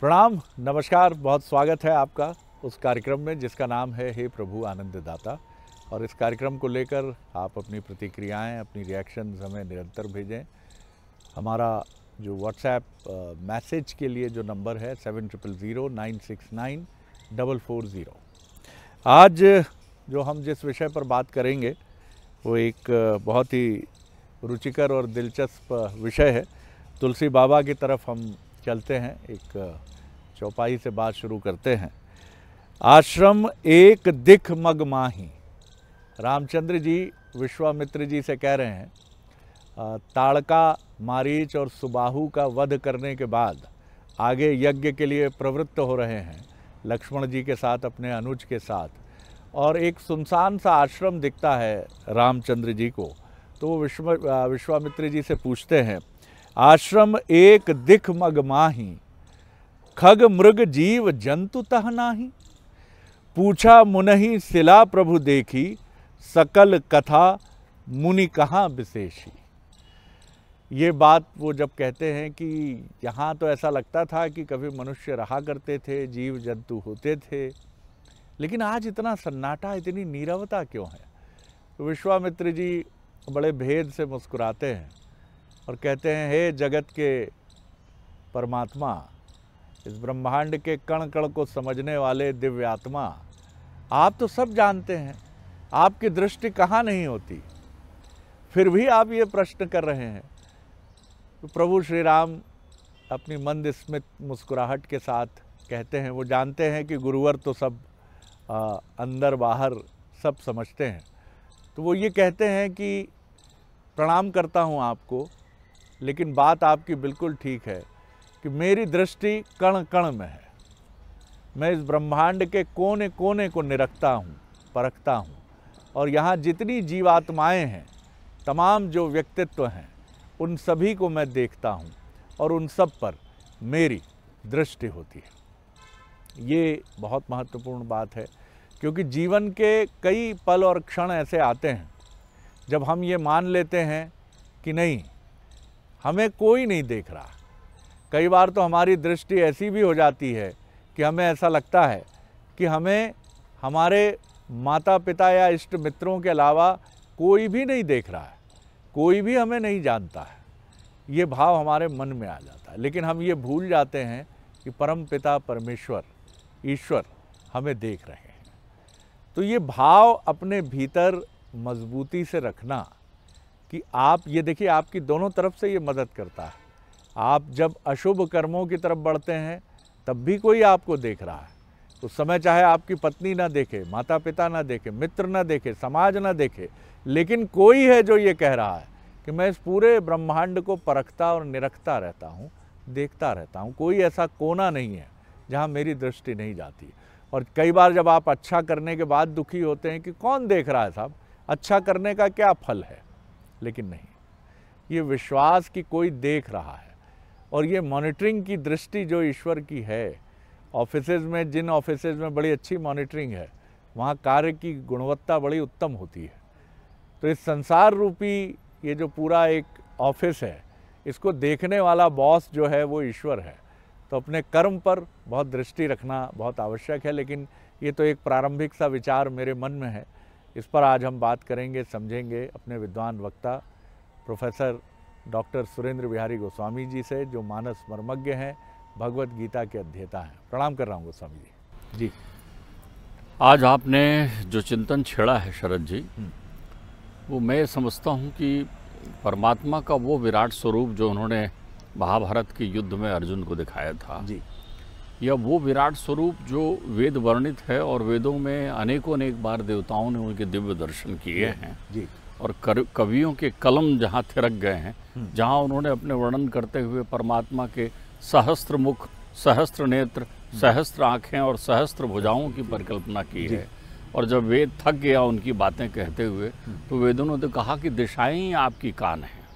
प्रणाम, नमस्कार, बहुत स्वागत है आपका उस कार्यक्रम में जिसका नाम है हे प्रभु आनंददाता। और इस कार्यक्रम को लेकर आप अपनी प्रतिक्रियाएं, अपनी रिएक्शंस हमें निरंतर भेजें। हमारा जो व्हाट्सएप मैसेज के लिए जो नंबर है 7009694440। आज जो हम जिस विषय पर बात करेंगे वो एक बहुत ही रुचिकर और दिलचस्प विषय है। तुलसी बाबा की तरफ हम चलते हैं, एक चौपाई से बात शुरू करते हैं। आश्रम एक दिख मग माही। रामचंद्र जी विश्वामित्र जी से कह रहे हैं, ताड़का, मारीच और सुबाहु का वध करने के बाद आगे यज्ञ के लिए प्रवृत्त हो रहे हैं लक्ष्मण जी के साथ, अपने अनुज के साथ, और एक सुनसान सा आश्रम दिखता है रामचंद्र जी को। तो वो विश्वामित्र जी से पूछते हैं, आश्रम एक दिख मग माही, खग मृग जीव जंतु तह नाही। पूछा मुनहि सिला प्रभु देखी, सकल कथा मुनि कहाँ विशेषी। ये बात वो जब कहते हैं कि यहाँ तो ऐसा लगता था कि कभी मनुष्य रहा करते थे, जीव जंतु होते थे, लेकिन आज इतना सन्नाटा, इतनी नीरवता क्यों है। तो विश्वामित्र जी बड़े भेद से मुस्कुराते हैं और कहते हैं, हे जगत के परमात्मा, इस ब्रह्मांड के कण कण को समझने वाले दिव्य आत्मा, आप तो सब जानते हैं, आपकी दृष्टि कहाँ नहीं होती, फिर भी आप ये प्रश्न कर रहे हैं। तो प्रभु श्री राम अपनी मंद स्मित मुस्कुराहट के साथ कहते हैं, वो जानते हैं कि गुरुवर तो सब अंदर बाहर सब समझते हैं। तो वो ये कहते हैं कि प्रणाम करता हूँ आपको, लेकिन बात आपकी बिल्कुल ठीक है कि मेरी दृष्टि कण कण में है। मैं इस ब्रह्मांड के कोने कोने को निरखता हूँ, परखता हूँ, और यहाँ जितनी जीवात्माएं हैं, तमाम जो व्यक्तित्व हैं, उन सभी को मैं देखता हूँ और उन सब पर मेरी दृष्टि होती है। ये बहुत महत्वपूर्ण बात है, क्योंकि जीवन के कई पल और क्षण ऐसे आते हैं जब हम ये मान लेते हैं कि नहीं, हमें कोई नहीं देख रहा। कई बार तो हमारी दृष्टि ऐसी भी हो जाती है कि हमें ऐसा लगता है कि हमें हमारे माता पिता या इष्ट मित्रों के अलावा कोई भी नहीं देख रहा है, कोई भी हमें नहीं जानता है। ये भाव हमारे मन में आ जाता है, लेकिन हम ये भूल जाते हैं कि परम पिता परमेश्वर, ईश्वर हमें देख रहे हैं। तो ये भाव अपने भीतर मजबूती से रखना कि आप ये देखिए, आपकी दोनों तरफ से ये मदद करता है। आप जब अशुभ कर्मों की तरफ बढ़ते हैं तब भी कोई आपको देख रहा है। उस समय चाहे आपकी पत्नी ना देखे, माता पिता ना देखे, मित्र ना देखे, समाज ना देखे, लेकिन कोई है जो ये कह रहा है कि मैं इस पूरे ब्रह्मांड को परखता और निरखता रहता हूँ, देखता रहता हूँ। कोई ऐसा कोना नहीं है जहाँ मेरी दृष्टि नहीं जाती। और कई बार जब आप अच्छा करने के बाद दुखी होते हैं कि कौन देख रहा है साहब, अच्छा करने का क्या फल है, लेकिन नहीं, ये विश्वास कि कोई देख रहा है। और ये मॉनिटरिंग की दृष्टि जो ईश्वर की है, ऑफिसेज में, जिन ऑफिसेज में बड़ी अच्छी मॉनिटरिंग है, वहाँ कार्य की गुणवत्ता बड़ी उत्तम होती है। तो इस संसार रूपी ये जो पूरा एक ऑफिस है, इसको देखने वाला बॉस जो है वो ईश्वर है। तो अपने कर्म पर बहुत दृष्टि रखना बहुत आवश्यक है। लेकिन ये तो एक प्रारंभिक सा विचार मेरे मन में है, इस पर आज हम बात करेंगे, समझेंगे अपने विद्वान वक्ता प्रोफेसर डॉक्टर सुरेंद्र बिहारी गोस्वामी जी से, जो मानस मर्मज्ञ हैं, भगवत गीता के अध्येता हैं। प्रणाम कर रहा हूँ गोस्वामी जी। जी, आज आपने जो चिंतन छेड़ा है शरद जी, वो मैं समझता हूँ कि परमात्मा का वो विराट स्वरूप जो उन्होंने महाभारत के युद्ध में अर्जुन को दिखाया था जी, या वो विराट स्वरूप जो वेद वर्णित है, और वेदों में अनेकों अनेक बार देवताओं ने उनके दिव्य दर्शन किए हैं जी, और कवियों के कलम जहाँ थिरक गए हैं, जहाँ उन्होंने अपने वर्णन करते हुए परमात्मा के सहस्त्र मुख, सहस्त्र नेत्र, सहस्त्र आँखें और सहस्त्र भुजाओं की परिकल्पना की है। और जब वेद थक गया उनकी बातें कहते हुए, तो वेदों ने तो कहा कि दिशाएं ही आपकी कान हैं,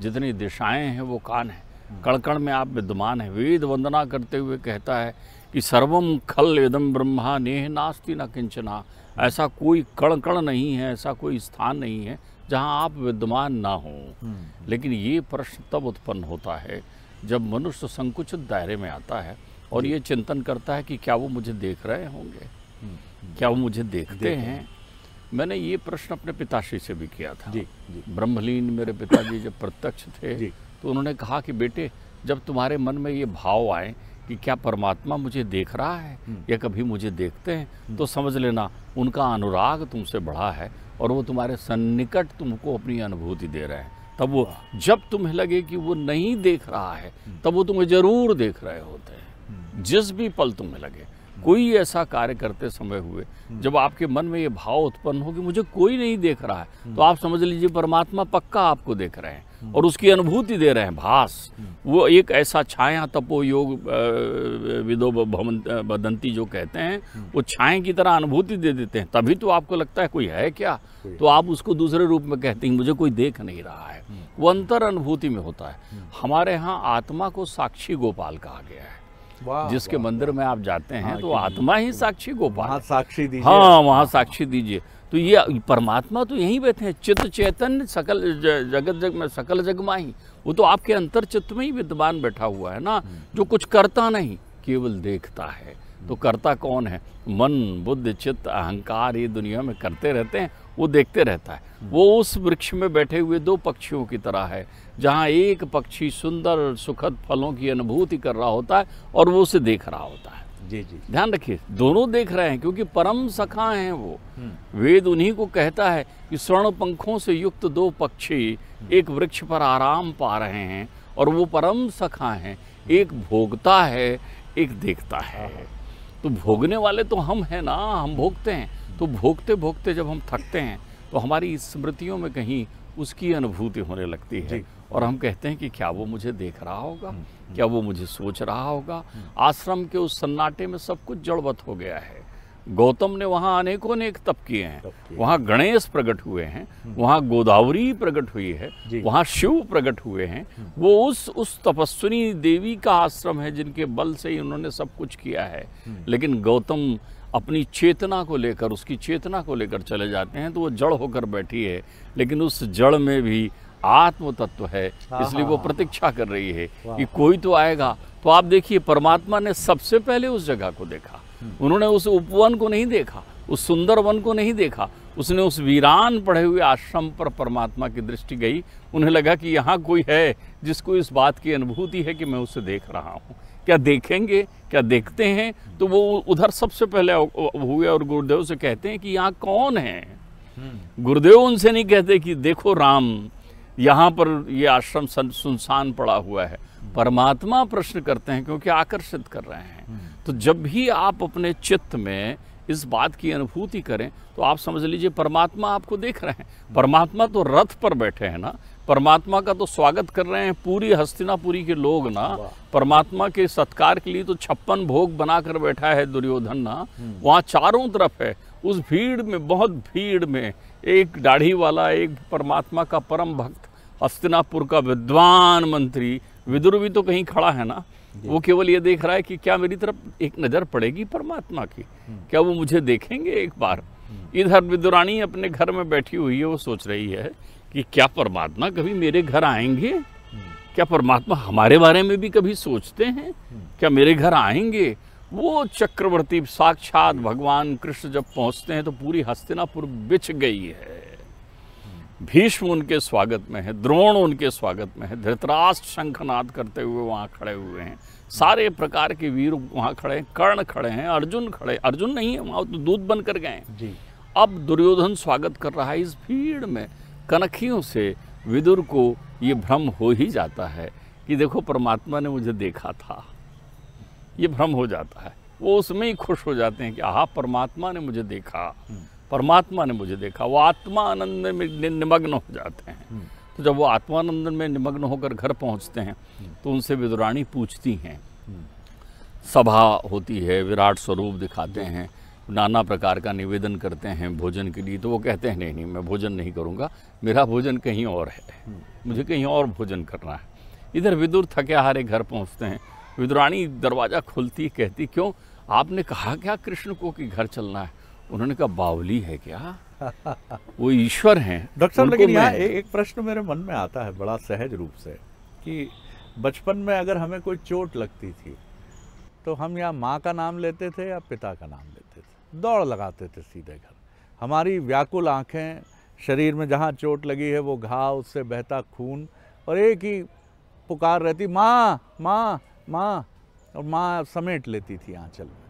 जितनी दिशाएं हैं वो कान हैं, कण कण में आप विद्यमान हैं। वेद वंदना करते हुए कहता है कि सर्वम खल इदम ब्रह्मा नेह नास्ति न किंचना। ऐसा कोई कण कण नहीं है, ऐसा कोई स्थान नहीं है जहाँ आप विद्यमान ना हो। लेकिन ये प्रश्न तब उत्पन्न होता है जब मनुष्य संकुचित दायरे में आता है और ये चिंतन करता है कि क्या वो मुझे देख रहे होंगे, क्या वो मुझे देखते हैं। मैंने ये प्रश्न अपने पिताश्री से भी किया था। ब्रह्मलीन मेरे पिताजी जब प्रत्यक्ष थे तो उन्होंने कहा कि बेटे, जब तुम्हारे मन में ये भाव आए कि क्या परमात्मा मुझे देख रहा है या कभी मुझे देखते हैं, तो समझ लेना उनका अनुराग तुमसे बढ़ा है और वो तुम्हारे सन्निकट तुमको अपनी अनुभूति दे रहे हैं। तब वो, जब तुम्हें लगे कि वो नहीं देख रहा है, तब वो तुम्हें जरूर देख रहे होते हैं। जिस भी पल तुम्हें लगे, कोई ऐसा कार्य करते समय हुए जब आपके मन में ये भाव उत्पन्न हो कि मुझे कोई नहीं देख रहा है, तो आप समझ लीजिए परमात्मा पक्का आपको देख रहे हैं और उसकी अनुभूति दे रहे हैं। भास, वो एक ऐसा छाया तपो योग विदो बदंती जो कहते हैं, वो छाया की तरह अनुभूति दे देते हैं। तभी तो आपको लगता है कोई है क्या, तो आप उसको दूसरे रूप में कहते हैं मुझे कोई देख नहीं रहा है। वो अंतर अनुभूति में होता है। हमारे यहाँ आत्मा को साक्षी गोपाल कहा गया है। जिसके मंदिर में आप जाते हैं तो आत्मा ही साक्षी गोपाल, वहाँ साक्षी दीजिए। हाँ, वहाँ साक्षी दीजिए। तो ये परमात्मा तो यहीं बैठे हैं। चित्त चैतन्य सकल जगत जग में सकल जग माही, वो तो आपके अंतर चित्त में ही विद्यमान बैठा हुआ है ना, जो कुछ करता नहीं, केवल देखता है। तो करता कौन है? मन, बुद्धि, चित्त, अहंकार, ये दुनिया में करते रहते हैं, वो देखते रहता है। वो उस वृक्ष में बैठे हुए दो पक्षियों की तरह है, जहाँ एक पक्षी सुंदर सुखद फलों की अनुभूति कर रहा होता है और वो उसे देख रहा होता है। जी जी, ध्यान रखिए, दोनों देख रहे हैं क्योंकि परम सखा हैं वो। वेद उन्हीं को कहता है कि स्वर्ण पंखों से युक्त दो पक्षी एक वृक्ष पर आराम पा रहे हैं और वो परम सखा हैं। एक भोगता है, एक देखता है। तो भोगने वाले तो हम हैं ना, हम भोगते हैं। तो भोगते भोगते जब हम थकते हैं तो हमारी स्मृतियों में कहीं उसकी अनुभूति होने लगती है और हम कहते हैं कि क्या वो मुझे देख रहा होगा, क्या वो मुझे सोच रहा होगा। आश्रम के उस सन्नाटे में सब कुछ जड़वत हो गया है। गौतम ने वहाँ अनेकों अनेक तप किए हैं, वहाँ गणेश प्रकट हुए हैं, वहाँ गोदावरी प्रकट हुई है, वहाँ शिव प्रकट हुए हैं। वो उस तपस्विनी देवी का आश्रम है जिनके बल से ही उन्होंने सब कुछ किया है। लेकिन गौतम अपनी चेतना को लेकर, उसकी चेतना को लेकर चले जाते हैं तो वो जड़ होकर बैठी है, लेकिन उस जड़ में भी आत्म तत्व है, इसलिए वो प्रतीक्षा कर रही है कि कोई तो आएगा। तो आप देखिए, परमात्मा ने सबसे पहले उस जगह को देखा। उन्होंने उस उपवन को नहीं देखा, उस सुंदर वन को नहीं देखा, उसने उस वीरान पड़े हुए आश्रम पर परमात्मा की दृष्टि गई। उन्हें लगा कि यहाँ कोई है जिसको इस बात की अनुभूति है कि मैं उसे देख रहा हूँ। क्या देखेंगे, क्या देखते हैं? तो वो उधर सबसे पहले हुए और गुरुदेव से कहते हैं कि यहाँ कौन है। गुरुदेव उनसे नहीं कहते कि देखो राम, यहाँ पर ये आश्रम सुनसान पड़ा हुआ है। परमात्मा प्रश्न करते हैं क्योंकि आकर्षित कर रहे हैं। तो जब भी आप अपने चित्त में इस बात की अनुभूति करें तो आप समझ लीजिए परमात्मा आपको देख रहे हैं। परमात्मा तो रथ पर बैठे हैं ना, परमात्मा का तो स्वागत कर रहे हैं पूरी हस्तिनापुरी के लोग ना। परमात्मा के सत्कार के लिए तो 56 भोग बनाकर बैठा है दुर्योधन ना। वहाँ चारों तरफ है, उस भीड़ में, बहुत भीड़ में एक दाढ़ी वाला, एक परमात्मा का परम भक्त, हस्तिनापुर का विद्वान मंत्री विदुर भी तो कहीं खड़ा है ना। वो केवल ये देख रहा है कि क्या मेरी तरफ एक नज़र पड़ेगी परमात्मा की, क्या वो मुझे देखेंगे एक बार। इधर विदुरानी अपने घर में बैठी हुई है, वो सोच रही है कि क्या परमात्मा कभी मेरे घर आएंगे, क्या परमात्मा हमारे बारे में भी कभी सोचते हैं, क्या मेरे घर आएंगे। वो चक्रवर्ती साक्षात भगवान कृष्ण जब पहुंचते हैं तो पूरी हस्तिनापुर बिछ गई है। भीष्म उनके स्वागत में है, द्रोण उनके स्वागत में है, धृतराष्ट्र शंखनाद करते हुए वहाँ खड़े हुए हैं, सारे प्रकार के वीर वहाँ खड़े हैं, कर्ण खड़े हैं, अर्जुन खड़े, अर्जुन नहीं है वहाँ तो दूत बन कर गए जी। अब दुर्योधन स्वागत कर रहा है इस भीड़ में। कनखियों से विदुर को ये भ्रम हो ही जाता है कि देखो परमात्मा ने मुझे देखा था, ये भ्रम हो जाता है। वो उसमें ही खुश हो जाते हैं कि आहा परमात्मा ने मुझे देखा, परमात्मा ने मुझे देखा। वो आत्मानंद में निमग्न हो जाते हैं। तो जब वो आत्मानंद में निमग्न होकर घर पहुंचते हैं तो उनसे विदुरानी पूछती हैं, सभा होती है, विराट स्वरूप दिखाते हैं, नाना प्रकार का निवेदन करते हैं भोजन के लिए। तो वो कहते हैं नहीं मैं भोजन नहीं करूँगा, मेरा भोजन कहीं और है, मुझे कहीं और भोजन करना है। इधर विदुर थके हारे घर पहुँचते हैं। विदुरानी दरवाज़ा खुलती, कहती क्यों, आपने कहा क्या कृष्ण को कि घर चलना है? उन्होंने कहा बावली है क्या, वो ईश्वर हैं। डॉक्टर साहब, लेकिन यहाँ एक प्रश्न मेरे मन में आता है बड़ा सहज रूप से कि बचपन में अगर हमें कोई चोट लगती थी तो हम या माँ का नाम लेते थे या पिता का नाम लेते थे, दौड़ लगाते थे सीधे घर। हमारी व्याकुल आँखें, शरीर में जहाँ चोट लगी है वो घाव, उससे बहता खून, और एक ही पुकार रहती, माँ माँ माँ, और माँ समेट लेती थी आंचल में।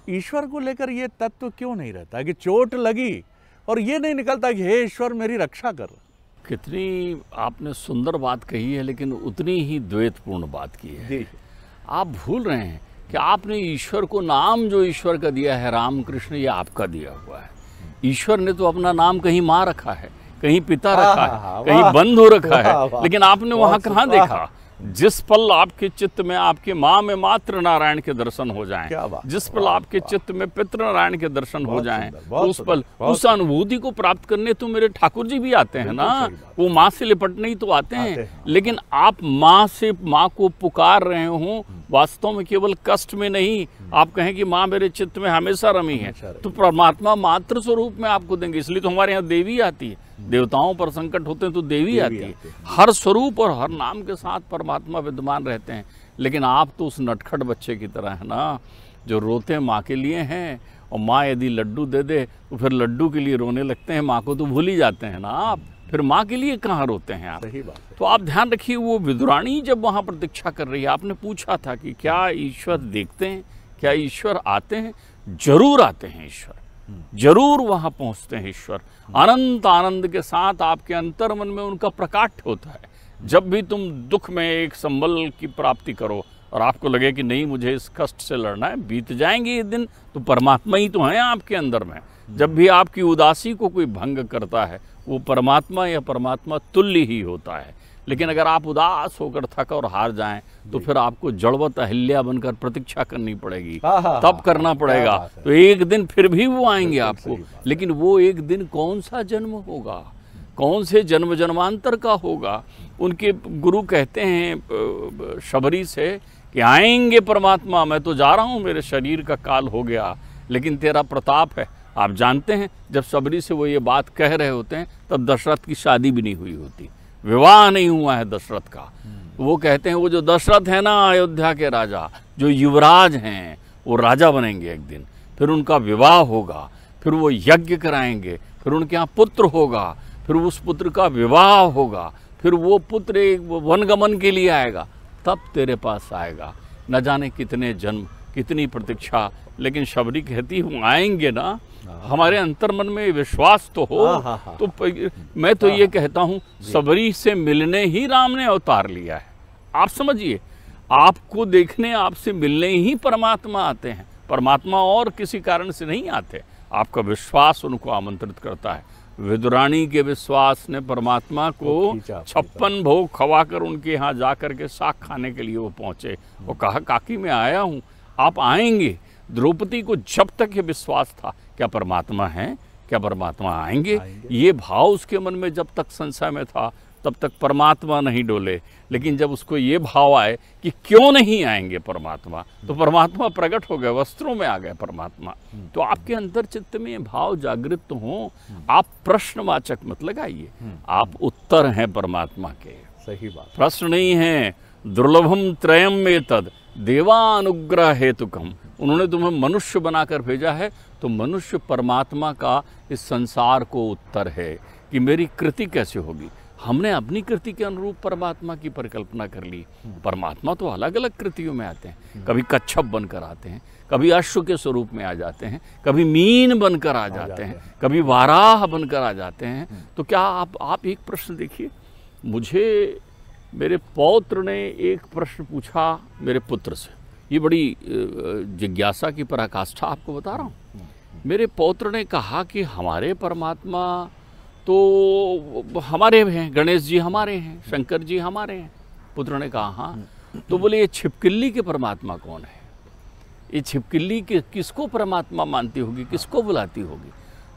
ईश्वर को लेकर ये तत्व क्यों नहीं रहता कि चोट लगी और ये नहीं निकलता कि हे ईश्वर मेरी रक्षा कर। कितनी आपने सुंदर बात कही है, लेकिन उतनी ही द्वैतपूर्ण बात की है। आप भूल रहे हैं कि आपने ईश्वर को नाम जो ईश्वर का दिया है, राम कृष्ण, ये आपका दिया हुआ है। ईश्वर ने तो अपना नाम कहीं माँ रखा है, कहीं पिता रखा है, कहीं बंधु रखा है, लेकिन आपने वहाँ कहाँ देखा? जिस पल आपके चित्त में आपके माँ में मात्र नारायण के दर्शन हो जाएं, जिस पल आपके चित्त में पितृ नारायण के दर्शन हो जाएं, उस पल उस अनुभूति को प्राप्त करने तो मेरे ठाकुर जी भी आते हैं ना, वो माँ से लिपटने ही तो आते हैं। लेकिन आप माँ को पुकार रहे हो, वास्तव में केवल कष्ट में नहीं, आप कहें कि माँ मेरे चित्त में हमेशा रमी है, तो परमात्मा मातृ स्वरूप में आपको देंगे। इसलिए तो हमारे यहाँ देवी आती है, देवताओं पर संकट होते हैं तो देवी आती है। हर स्वरूप और हर नाम के साथ परमात्मा विद्यमान रहते हैं। लेकिन आप तो उस नटखट बच्चे की तरह है ना, जो रोते माँ के लिए हैं, और माँ यदि लड्डू दे दे तो फिर लड्डू के लिए रोने लगते हैं, माँ को तो भूल ही जाते हैं ना आप, फिर माँ के लिए कहाँ रोते हैं आप? सही बात है। तो आप ध्यान रखिए, वो विदुरानी जब वहाँ प्रतीक्षा कर रही है, आपने पूछा था कि क्या ईश्वर देखते हैं, क्या ईश्वर आते हैं? जरूर आते हैं ईश्वर, जरूर वहां पहुंचते हैं ईश्वर। अनंत आनंद के साथ आपके अंतर मन में उनका प्रकाट होता है। जब भी तुम दुख में एक संबल की प्राप्ति करो और आपको लगे कि नहीं मुझे इस कष्ट से लड़ना है, बीत जाएंगे ये दिन, तो परमात्मा ही तो है आपके अंदर में। जब भी आपकी उदासी को कोई भंग करता है, वो परमात्मा या परमात्मा तुल्य ही होता है। लेकिन अगर आप उदास होकर थक और हार जाएं, तो फिर आपको जड़वत अहिल्या बनकर प्रतीक्षा करनी पड़ेगी, तब करना पड़ेगा। तो एक दिन फिर भी वो आएंगे आपको, लेकिन वो एक दिन कौन सा जन्म होगा, कौन से जन्म जन्मांतर का होगा? उनके गुरु कहते हैं शबरी से कि आएंगे परमात्मा, मैं तो जा रहा हूँ, मेरे शरीर का काल हो गया, लेकिन तेरा प्रताप है। आप जानते हैं जब शबरी से वो ये बात कह रहे होते हैं, तब दशरथ की शादी भी नहीं हुई होती, विवाह नहीं हुआ है दशरथ का। वो कहते हैं वो जो दशरथ है ना, अयोध्या के राजा, जो युवराज हैं, वो राजा बनेंगे एक दिन, फिर उनका विवाह होगा, फिर वो यज्ञ कराएंगे, फिर उनके यहाँ पुत्र होगा, फिर उस पुत्र का विवाह होगा, फिर वो पुत्र एक वनगमन के लिए आएगा, तब तेरे पास आएगा। न जाने कितने जन्म, कितनी प्रतीक्षा, लेकिन शबरी कहती हूँ आएंगे ना। हमारे अंतर्मन में विश्वास तो हो। तो मैं तो ये कहता हूँ शबरी से मिलने ही राम ने अवतार लिया है। आप समझिए, आपको देखने, आपसे मिलने ही परमात्मा आते हैं। परमात्मा और किसी कारण से नहीं आते, आपका विश्वास उनको आमंत्रित करता है। विदुरानी के विश्वास ने परमात्मा को 56 भोग खवाकर उनके यहाँ जाकर के साग खाने के लिए वो पहुँचे। वो कहा काकी मैं आया हूँ, आप आएंगे। द्रौपदी को जब तक ये विश्वास था, क्या परमात्मा है, क्या परमात्मा आएंगे, ये भाव उसके मन में जब तक संशय में था, तब तक परमात्मा नहीं डोले। लेकिन जब उसको ये भाव आए कि क्यों नहीं आएंगे परमात्मा, तो परमात्मा प्रकट हो गए, वस्त्रों में आ गए परमात्मा। तो आपके अंतर चित्त में ये भाव जागृत तो हो, आप प्रश्नवाचक मत लगाइए, आप उत्तर हैं परमात्मा के। सही बात, प्रश्न नहीं है। दुर्लभम त्रयम में तद देवानुग्रह हेतुकम, उन्होंने तुम्हें मनुष्य बनाकर भेजा है, तो मनुष्य परमात्मा का इस संसार को उत्तर है कि मेरी कृति कैसे होगी। हमने अपनी कृति के अनुरूप परमात्मा की परिकल्पना कर ली। परमात्मा तो अलग अलग कृतियों में आते हैं, कभी कच्छप बनकर आते हैं, कभी अश्व के स्वरूप में आ जाते हैं, कभी मीन बनकर आ जाते हैं, कभी वाराह बनकर आ जाते हैं। तो क्या आप एक प्रश्न देखिए, मुझे मेरे पौत्र ने एक प्रश्न पूछा मेरे पुत्र से, ये बड़ी जिज्ञासा की पराकाष्ठा आपको बता रहा हूँ। मेरे पौत्र ने कहा कि हमारे परमात्मा तो हमारे हैं, गणेश जी हमारे हैं, शंकर जी हमारे हैं। पुत्र ने कहा हाँ। तो बोले ये छिपकिली के परमात्मा कौन है, ये छिपकिली के किसको परमात्मा मानती होगी, किसको बुलाती होगी?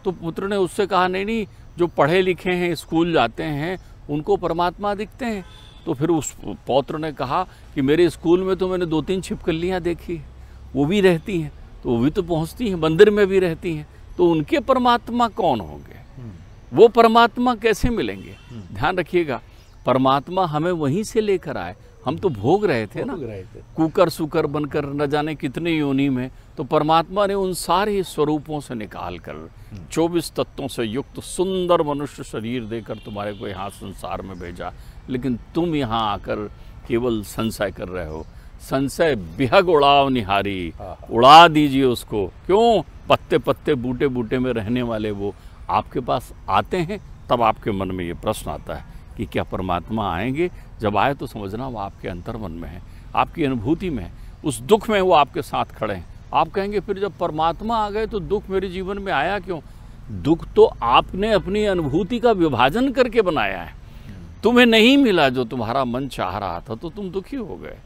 तो पुत्र ने उससे कहा नहीं, जो पढ़े लिखे हैं, स्कूल जाते हैं, उनको परमात्मा दिखते हैं। तो फिर उस पौत्र ने कहा कि मेरे स्कूल में तो मैंने 2-3 छिपकलियाँ देखी, वो भी रहती हैं, तो वो भी तो पहुँचती हैं, मंदिर में भी रहती हैं, तो उनके परमात्मा कौन होंगे, वो परमात्मा कैसे मिलेंगे? ध्यान रखिएगा, परमात्मा हमें वहीं से लेकर आए, हम तो भोग रहे थे ना, कुकर सुकर बनकर न जाने कितने योनि में। तो परमात्मा ने उन सारे स्वरूपों से निकाल कर 24 तत्वों से युक्त सुंदर मनुष्य शरीर देकर तुम्हारे को यहाँ संसार में भेजा। लेकिन तुम यहाँ आकर केवल संशय कर रहे हो। संशय बिहग उड़ाव निहारी, उड़ा दीजिए उसको। क्यों? पत्ते पत्ते बूटे बूटे में रहने वाले वो आपके पास आते हैं, तब आपके मन में ये प्रश्न आता है कि क्या परमात्मा आएंगे? जब आए तो समझना वो आपके अंतर्मन में है, आपकी अनुभूति में है, उस दुख में वो आपके साथ खड़े हैं। आप कहेंगे फिर जब परमात्मा आ गए तो दुख मेरे जीवन में आया क्यों? दुख तो आपने अपनी अनुभूति का विभाजन करके बनाया है। तुम्हें नहीं मिला जो तुम्हारा मन चाह रहा था तो तुम दुखी हो गए।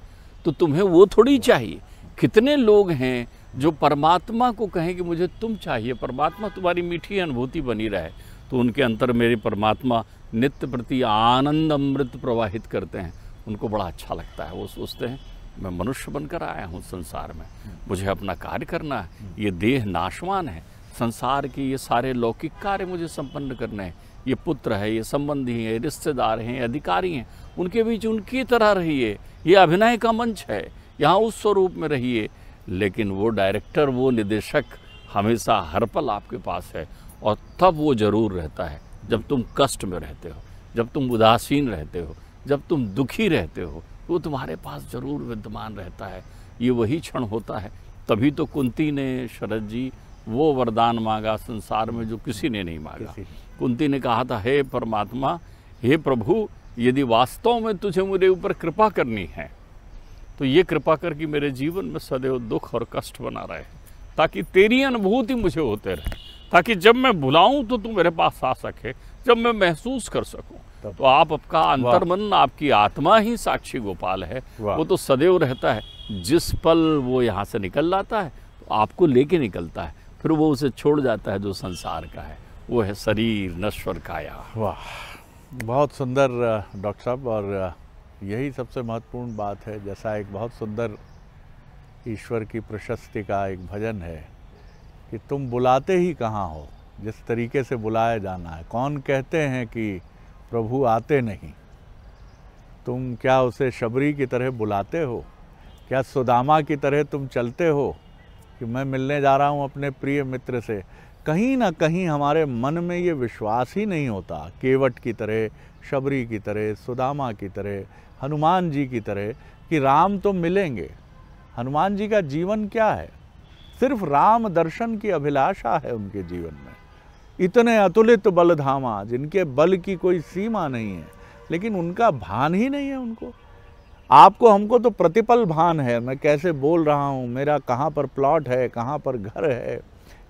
तो तुम्हें वो थोड़ी चाहिए। कितने लोग हैं जो परमात्मा को कहें कि मुझे तुम चाहिए, परमात्मा तुम्हारी मीठी अनुभूति बनी रहे, तो उनके अंतर मेरे परमात्मा नित्य प्रति आनंद अमृत प्रवाहित करते हैं। उनको बड़ा अच्छा लगता है। वो सोचते हैं मैं मनुष्य बनकर आया हूँ संसार में, मुझे अपना कार्य करना है, ये देह नाशवान है, संसार के ये सारे लौकिक कार्य मुझे संपन्न करने हैं। ये पुत्र है, ये संबंधी हैं, रिश्तेदार हैं, अधिकारी हैं, उनके बीच उनकी तरह रहिए। ये अभिनय का मंच है, यहाँ उस स्वरूप में रहिए। लेकिन वो डायरेक्टर, वो निदेशक हमेशा हर पल आपके पास है। और तब वो जरूर रहता है जब तुम कष्ट में रहते हो, जब तुम उदासीन रहते हो, जब तुम दुखी रहते हो, वो तुम्हारे पास जरूर विद्यमान रहता है। ये वही क्षण होता है। तभी तो कुंती ने, शरद जी, वो वरदान मांगा संसार में जो किसी ने नहीं मांगा। कुंती ने कहा था, हे परमात्मा, हे प्रभु, यदि वास्तव में तुझे मेरे ऊपर कृपा करनी है तो ये कृपा कर कि मेरे जीवन में सदैव दुख और कष्ट बना रहे, ताकि तेरी अनुभूति मुझे होते रहे, ताकि जब मैं बुलाऊं तो तू मेरे पास आ सके, जब मैं महसूस कर सकूं। तो आप आपका अंतर्मन, आपकी आत्मा ही साक्षी गोपाल है। वो तो सदैव रहता है। जिस पल वो यहाँ से निकल जाता है तो आपको लेके निकलता है, फिर वो उसे छोड़ जाता है जो संसार का है। वो है शरीर नश्वर काया। वाह, बहुत सुंदर डॉक्टर साहब। और यही सबसे महत्वपूर्ण बात है। जैसा एक बहुत सुंदर ईश्वर की प्रशस्ति का एक भजन है कि तुम बुलाते ही कहाँ हो, जिस तरीके से बुलाया जाना है। कौन कहते हैं कि प्रभु आते नहीं, तुम क्या उसे शबरी की तरह बुलाते हो? क्या सुदामा की तरह तुम चलते हो कि मैं मिलने जा रहा हूँ अपने प्रिय मित्र से? कहीं ना कहीं हमारे मन में ये विश्वास ही नहीं होता, केवट की तरह, शबरी की तरह, सुदामा की तरह, हनुमान जी की तरह, कि राम तो मिलेंगे। हनुमान जी का जीवन क्या है? सिर्फ राम दर्शन की अभिलाषा है उनके जीवन में। इतने अतुलित बलधामा, जिनके बल की कोई सीमा नहीं है, लेकिन उनका भान ही नहीं है उनको। आपको हमको तो प्रतिपल भान है, मैं कैसे बोल रहा हूँ, मेरा कहाँ पर प्लॉट है, कहाँ पर घर है,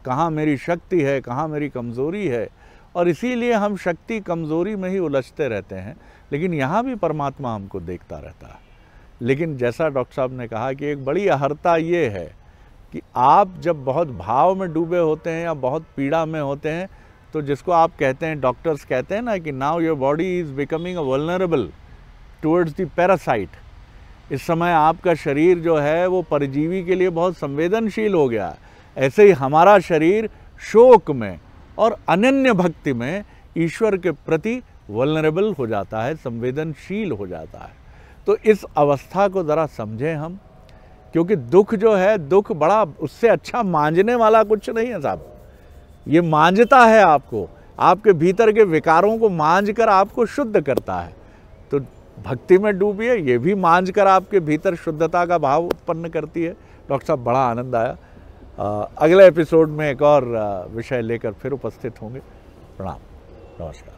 कहाँ मेरी शक्ति है, कहाँ मेरी कमज़ोरी है। और इसीलिए हम शक्ति कमज़ोरी में ही उलझते रहते हैं। लेकिन यहाँ भी परमात्मा हमको देखता रहता है। लेकिन जैसा डॉक्टर साहब ने कहा कि एक बड़ी अहर्ता ये है कि आप जब बहुत भाव में डूबे होते हैं या बहुत पीड़ा में होते हैं, तो जिसको आप कहते हैं, डॉक्टर्स कहते हैं ना कि now your body is becoming vulnerable towards the parasite. इस समय आपका शरीर जो है वो परजीवी के लिए बहुत संवेदनशील हो गया है। ऐसे ही हमारा शरीर शोक में और अनन्य भक्ति में ईश्वर के प्रति वल्नरेबल हो जाता है, संवेदनशील हो जाता है। तो इस अवस्था को ज़रा समझें हम, क्योंकि दुख जो है, दुख बड़ा, उससे अच्छा मांझने वाला कुछ नहीं है साहब। ये मांझता है आपको, आपके भीतर के विकारों को मांझ कर आपको शुद्ध करता है। तो भक्ति में डूबिए, ये भी मांझ कर आपके भीतर शुद्धता का भाव उत्पन्न करती है। डॉक्टर साहब, बड़ा आनंद आया। अगले एपिसोड में एक और विषय लेकर फिर उपस्थित होंगे। प्रणाम, नमस्कार।